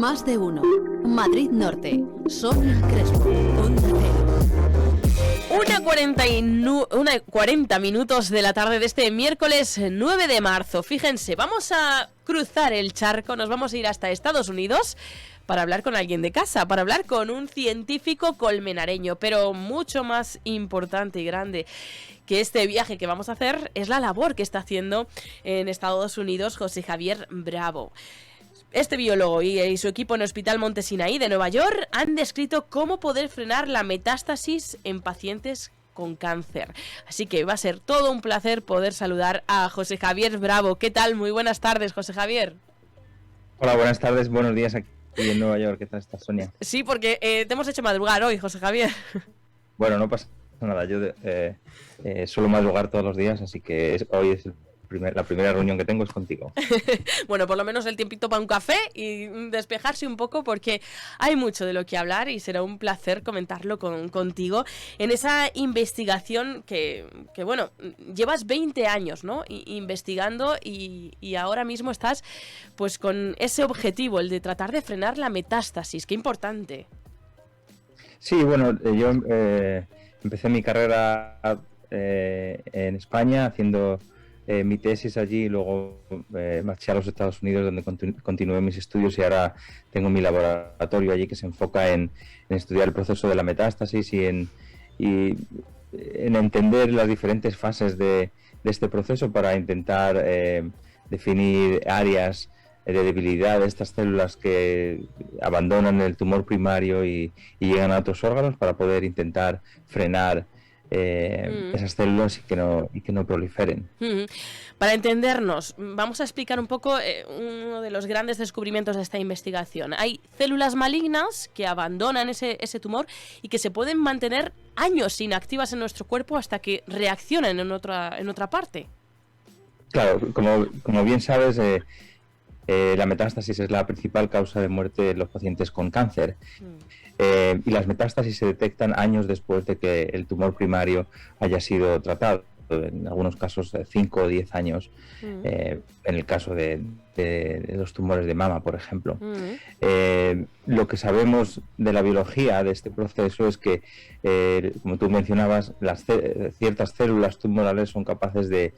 Más de uno. Madrid Norte. Sonia Crespo. Onda Cero. 1:40 minutos de la tarde de este miércoles 9 de marzo. Fíjense, vamos a cruzar el charco, nos vamos a ir hasta Estados Unidos para hablar con alguien de casa, para hablar con un científico colmenareño, pero mucho más importante y grande que este viaje que vamos a hacer es la labor que está haciendo en Estados Unidos José Javier Bravo. Este biólogo y su equipo en el Hospital Monte Sinaí de Nueva York han descrito cómo poder frenar la metástasis en pacientes con cáncer. Así que va a ser todo un placer poder saludar a José Javier Bravo. ¿Qué tal? Muy buenas tardes, José Javier. Hola, buenas tardes, buenos días aquí en Nueva York. ¿Qué tal estás, Sonia? Sí, porque te hemos hecho madrugar hoy, José Javier. Bueno, no pasa nada, yo suelo madrugar todos los días, así que hoy es la primera reunión que tengo es contigo. Bueno, por lo menos el tiempito para un café y despejarse un poco, porque hay mucho de lo que hablar y será un placer comentarlo contigo en esa investigación que bueno, llevas 20 años, ¿no? Investigando y ahora mismo estás pues con ese objetivo, el de tratar de frenar la metástasis. ¡Qué importante! Sí, bueno, yo empecé mi carrera en España haciendo mi tesis allí, y luego marché a los Estados Unidos, donde continué mis estudios, y ahora tengo mi laboratorio allí que se enfoca en estudiar el proceso de la metástasis y en entender las diferentes fases de este proceso para intentar definir áreas de debilidad de estas células que abandonan el tumor primario y llegan a otros órganos, para poder intentar frenar esas células y que no proliferen. Para entendernos, vamos a explicar un poco uno de los grandes descubrimientos de esta investigación. Hay células malignas que abandonan ese tumor y que se pueden mantener años inactivas en nuestro cuerpo hasta que reaccionen en otra parte. Claro, como bien sabes, la metástasis es la principal causa de muerte en los pacientes con cáncer. Y las metástasis se detectan años después de que el tumor primario haya sido tratado, en algunos casos 5 o 10 años, en el caso de los tumores de mama, por ejemplo. Lo que sabemos de la biología de este proceso es que, como tú mencionabas, ciertas células tumorales son capaces de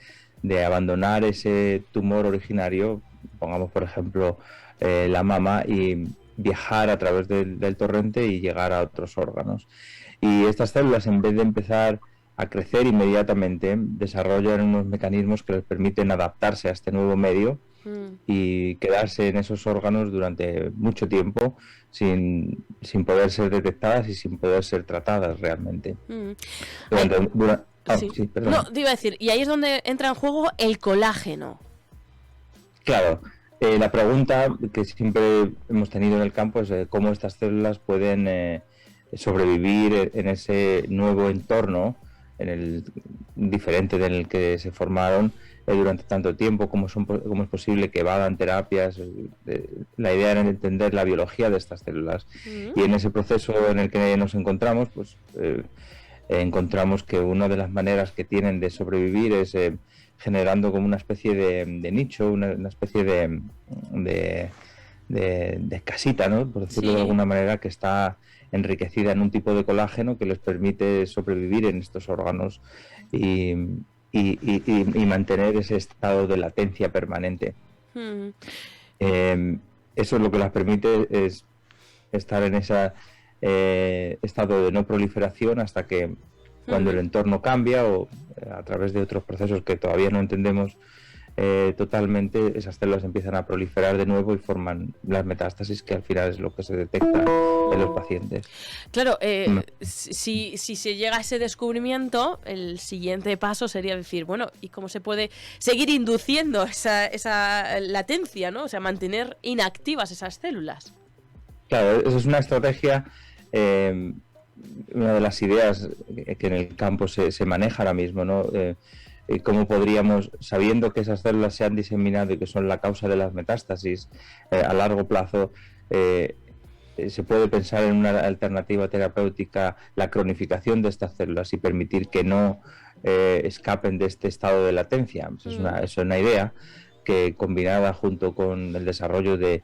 abandonar ese tumor originario, pongamos por ejemplo la mama, y viajar a través del torrente y llegar a otros órganos. Y estas células, en vez de empezar a crecer inmediatamente, desarrollan unos mecanismos que les permiten adaptarse a este nuevo medio y quedarse en esos órganos durante mucho tiempo sin poder ser detectadas y sin poder ser tratadas realmente. Sí, no, te iba a decir, y ahí es donde entra en juego el colágeno. Claro. La pregunta que siempre hemos tenido en el campo es cómo estas células pueden sobrevivir en ese nuevo entorno, diferente del que se formaron durante tanto tiempo, cómo es posible que evadan terapias. La idea era entender la biología de estas células. Y en ese proceso en el que nos encontramos, pues encontramos que una de las maneras que tienen de sobrevivir es generando como una especie de nicho, una especie de casita, ¿no? Por decirlo de alguna manera, que está enriquecida en un tipo de colágeno que les permite sobrevivir en estos órganos y mantener ese estado de latencia permanente. Eso es lo que les permite, es estar en ese estado de no proliferación hasta que, cuando el entorno cambia o a través de otros procesos que todavía no entendemos totalmente, esas células empiezan a proliferar de nuevo y forman las metástasis, que al final es lo que se detecta en los pacientes. Claro, si se llega a ese descubrimiento, el siguiente paso sería decir, bueno, ¿y cómo se puede seguir induciendo esa latencia, ¿no? O sea, mantener inactivas esas células. Claro, eso es una estrategia. Una de las ideas que en el campo se maneja ahora mismo, ¿no? Cómo podríamos, sabiendo que esas células se han diseminado y que son la causa de las metástasis a largo plazo, se puede pensar en una alternativa terapéutica, la cronificación de estas células y permitir que no escapen de este estado de latencia. Es una idea que, combinada junto con el desarrollo de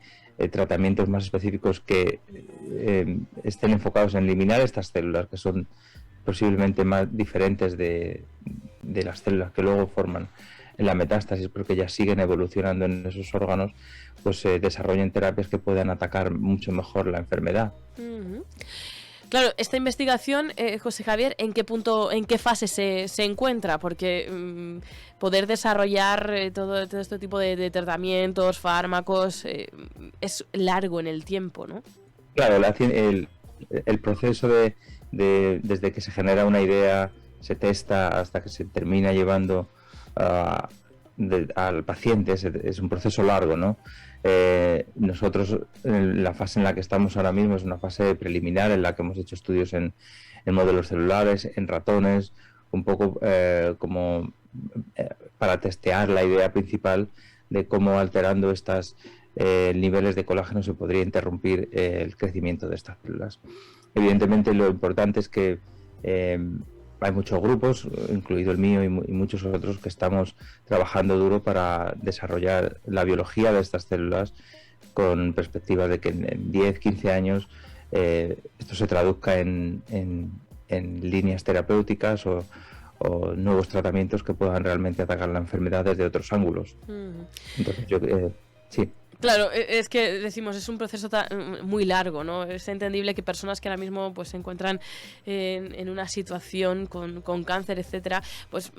tratamientos más específicos que estén enfocados en eliminar estas células, que son posiblemente más diferentes de las células que luego forman en la metástasis, porque ya siguen evolucionando en esos órganos, pues desarrollen terapias que puedan atacar mucho mejor la enfermedad. Uh-huh. Claro, esta investigación, José Javier, ¿en qué punto, en qué fase se encuentra? Porque poder desarrollar todo este tipo de tratamientos, fármacos, es largo en el tiempo, ¿no? Claro, el proceso desde que se genera una idea, se testa, hasta que se termina llevando al paciente, es un proceso largo, ¿no? Nosotros, la fase en la que estamos ahora mismo es una fase preliminar en la que hemos hecho estudios en modelos celulares, en ratones, un poco como para testear la idea principal de cómo alterando estos niveles de colágeno se podría interrumpir el crecimiento de estas células. Evidentemente, lo importante es que hay muchos grupos, incluido el mío y muchos otros, que estamos trabajando duro para desarrollar la biología de estas células con perspectivas de que en 10, 15 años esto se traduzca en líneas terapéuticas o nuevos tratamientos que puedan realmente atacar la enfermedad desde otros ángulos. Entonces, sí. Claro, es que decimos, es un proceso muy largo, ¿no? Es entendible que personas que ahora mismo pues se encuentran en una situación con cáncer, etcétera, pues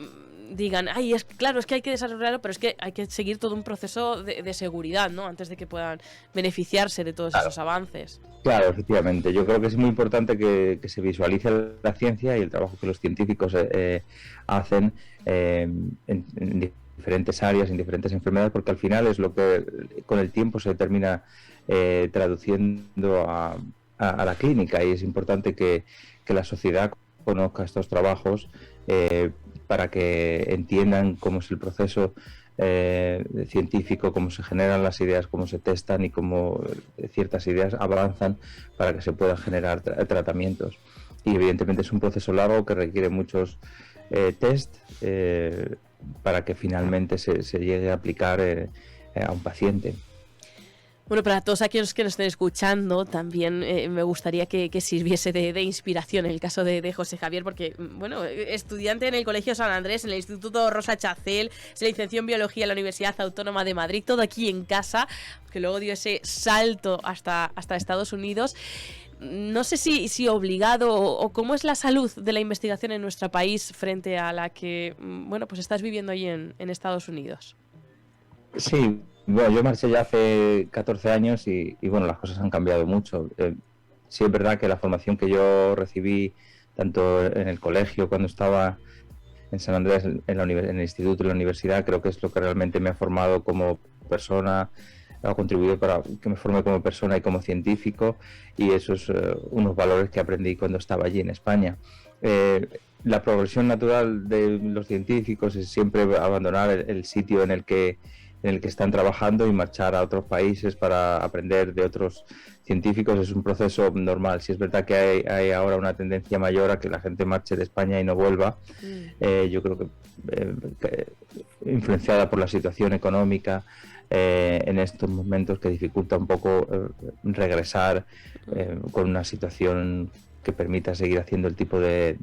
digan, ay, es que hay que desarrollarlo, pero es que hay que seguir todo un proceso de seguridad, ¿no? Antes de que puedan beneficiarse de todos esos avances. Claro, efectivamente. Yo creo que es muy importante que se visualice la ciencia y el trabajo que los científicos hacen en diferentes áreas, en diferentes enfermedades, porque al final es lo que con el tiempo se termina traduciendo a la clínica, y es importante que la sociedad conozca estos trabajos para que entiendan cómo es el proceso científico, cómo se generan las ideas, cómo se testan y cómo ciertas ideas avanzan para que se puedan generar tratamientos. Y evidentemente es un proceso largo que requiere muchos test para que finalmente se llegue a aplicar a un paciente. Bueno, para todos aquellos que nos estén escuchando, también me gustaría que sirviese de inspiración en el caso de José Javier, porque, bueno, estudiante en el Colegio San Andrés, en el Instituto Rosa Chacel, se licenció en Biología en la Universidad Autónoma de Madrid, todo aquí en casa, que luego dio ese salto hasta Estados Unidos. No sé si obligado o cómo es la salud de la investigación en nuestro país frente a la que, bueno, pues estás viviendo allí en Estados Unidos. Sí, bueno, yo marché ya hace 14 años y bueno, las cosas han cambiado mucho. Sí es verdad que la formación que yo recibí, tanto en el colegio, cuando estaba en San Andrés, en el instituto y la universidad, creo que es lo que realmente me ha formado como persona, ha contribuido para que me forme como persona y como científico, y esos unos valores que aprendí cuando estaba allí en España. La progresión natural de los científicos es siempre abandonar el sitio en el que están trabajando y marchar a otros países para aprender de otros científicos. Es un proceso normal. Si es verdad que hay ahora una tendencia mayor a que la gente marche de España y no vuelva, yo creo que influenciada por la situación económica en estos momentos, que dificulta un poco regresar con una situación que permita seguir haciendo el tipo de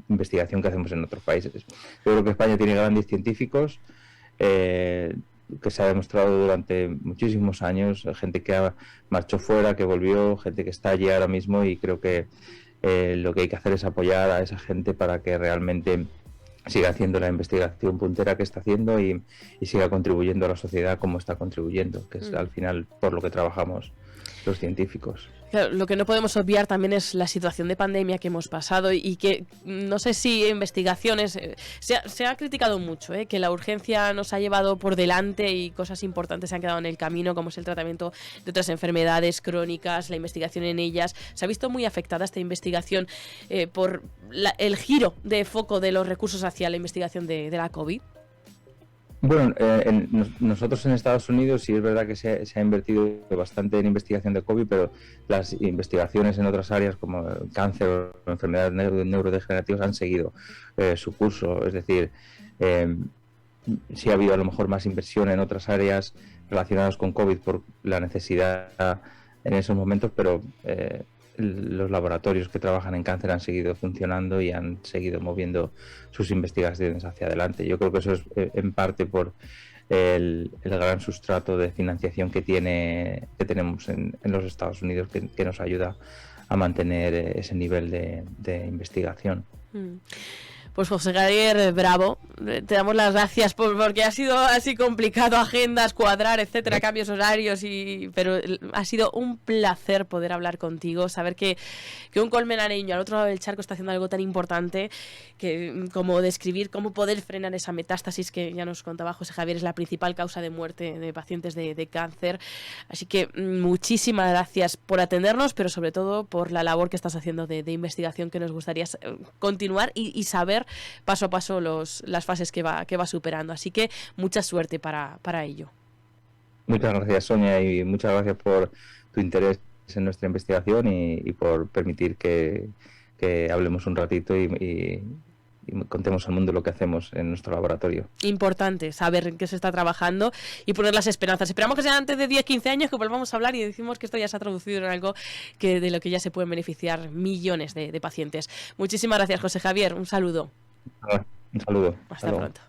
investigación que hacemos en otros países. Yo creo que España tiene grandes científicos, que se ha demostrado durante muchísimos años, gente que marchó fuera, que volvió, gente que está allí ahora mismo, y creo que lo que hay que hacer es apoyar a esa gente para que realmente siga haciendo la investigación puntera que está haciendo y siga contribuyendo a la sociedad como está contribuyendo, que es al final por lo que trabajamos los científicos. Claro, lo que no podemos obviar también es la situación de pandemia que hemos pasado y que no sé si investigaciones se ha criticado mucho, que la urgencia nos ha llevado por delante y cosas importantes se han quedado en el camino, como es el tratamiento de otras enfermedades crónicas, la investigación en ellas. Se ha visto muy afectada esta investigación por el giro de foco de los recursos hacia la investigación de la COVID. Bueno, nosotros en Estados Unidos sí es verdad que se ha invertido bastante en investigación de COVID, pero las investigaciones en otras áreas como el cáncer o enfermedades neurodegenerativas han seguido su curso. Es decir, sí ha habido a lo mejor más inversión en otras áreas relacionadas con COVID por la necesidad en esos momentos, pero los laboratorios que trabajan en cáncer han seguido funcionando y han seguido moviendo sus investigaciones hacia adelante. Yo creo que eso es en parte por el gran sustrato de financiación que tenemos en los Estados Unidos, que nos ayuda a mantener ese nivel de investigación. Pues José Javier Bravo, te damos las gracias porque ha sido así complicado, agendas, cuadrar, etcétera, cambios horarios, pero ha sido un placer poder hablar contigo, saber que un colmenareño al otro lado del charco está haciendo algo tan importante como describir cómo poder frenar esa metástasis que ya nos contaba José Javier, es la principal causa de muerte de pacientes de cáncer. Así que muchísimas gracias por atendernos, pero sobre todo por la labor que estás haciendo de investigación, que nos gustaría continuar y saber paso a paso las fases que va superando. Así que mucha suerte para ello. Muchas gracias, Sonia, y muchas gracias por tu interés en nuestra investigación y por permitir que hablemos un ratito y contemos al mundo lo que hacemos en nuestro laboratorio. Importante saber en qué se está trabajando y poner las esperanzas. Esperamos que sea antes de 10-15 años que volvamos a hablar y decimos que esto ya se ha traducido en algo de lo que ya se pueden beneficiar millones de pacientes. Muchísimas gracias, José Javier. Un saludo. Un saludo. Hasta pronto.